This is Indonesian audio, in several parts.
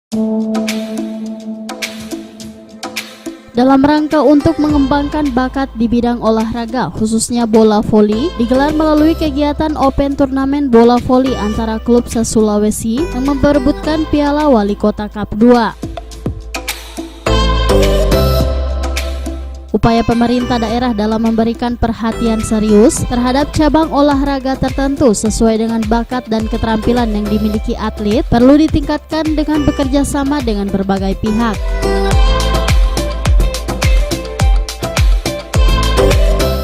Dalam rangka untuk mengembangkan bakat di bidang olahraga, khususnya bola voli, digelar melalui kegiatan Open Turnamen Bola Voli antara klub se-Sulawesi yang memperebutkan Piala Wali Kota Cup 2. Upaya pemerintah daerah dalam memberikan perhatian serius terhadap cabang olahraga tertentu sesuai dengan bakat dan keterampilan yang dimiliki atlet perlu ditingkatkan dengan bekerja sama dengan berbagai pihak.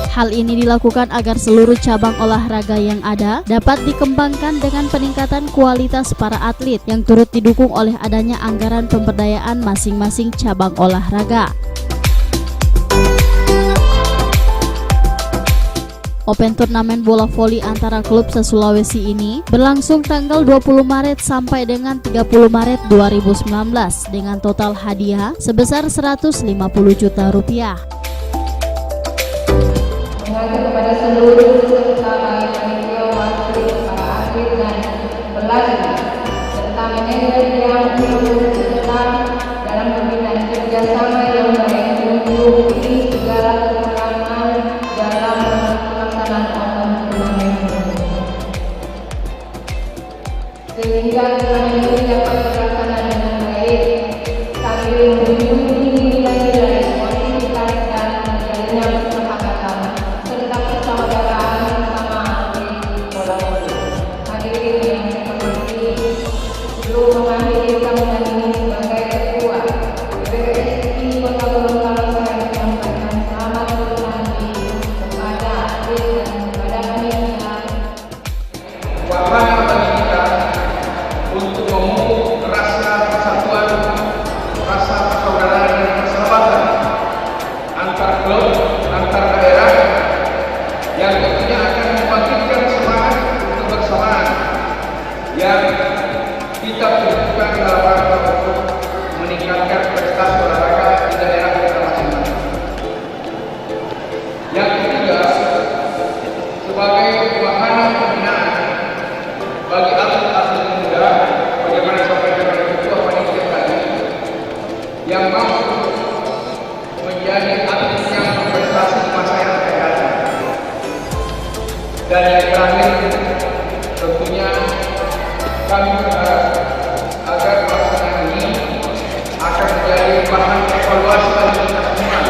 Hal ini dilakukan agar seluruh cabang olahraga yang ada dapat dikembangkan dengan peningkatan kualitas para atlet yang turut didukung oleh adanya anggaran pemberdayaan masing-masing cabang olahraga. Open Turnamen Bola Voli antara klub se-Sulawesi ini berlangsung tanggal 20 Maret sampai dengan 30 Maret 2019 dengan total hadiah sebesar Rp150 juta. Kepada seluruh peserta baik panitia wasit, para atlet dan pelatih serta manajer yang turut serta dalam pembinaan kerjasama yang baik untuk segala kekurangan dalam pelaksanaan Open Turnamen sehingga turnamen ini dapat terlaksana dengan baik sambil menjunjung tinggi nilai-nilai sportivitas dan terjalinnya persahabatan serta persaudaraan bersama atlet bola voli. Hadirin yang saya hormati, sebelum mengakhiri sambutan ini sebagai ketua PBSI Kota Gorontalo, saya menyampaikan selamat bertanding kepada atlet dan kepada panitia. Wahana bagi kita untuk memupuk rasa persatuan, rasa persaudaraan dan persahabatan antar klub, antar daerah yang tentunya akan membangkitkan semangat untuk bersamaan yang kita butuhkan dalam rangka untuk meningkatkan prestasi olahraga di daerah kita masing-masing. Yang ketiga, sebagai wahana pembinaan bagi atlet-atlet muda, bagaimana disampaikan oleh ketua panitia tadi, yang mampu menjadi atlet yang berprestasi di masa yang akan datang. Dan yang terakhir, tentunya kami berharap agar pelaksanaan ini akan menjadi bahan evaluasi bagi kita semua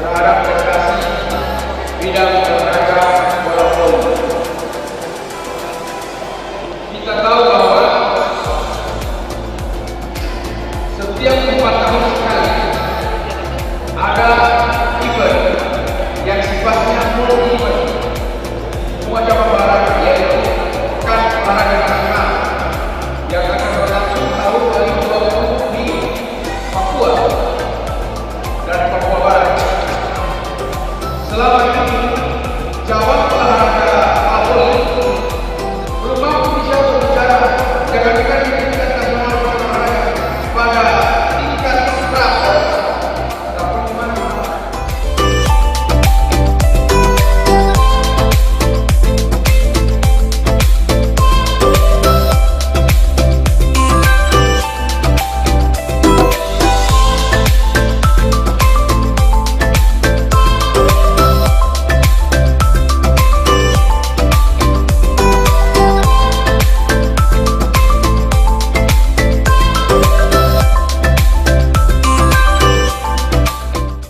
terhadap prestasi bidang olahraga bola voli. Kita tahu bahwa setiap 4 tahun sekali ada event yang sifatnya multi event. Semua cabang olahraga yaitu kan olahraga nasional yang akan berlangsung tahun 2020 di Papua dan Papua Barat. Selama ini cabang olahraga voli belum mampu bisa berbicara dengan tingkat nasional olahraga pada tingkat berapa. Tapi gimana?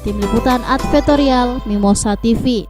Tim Liputan Advertorial Mimosa TV.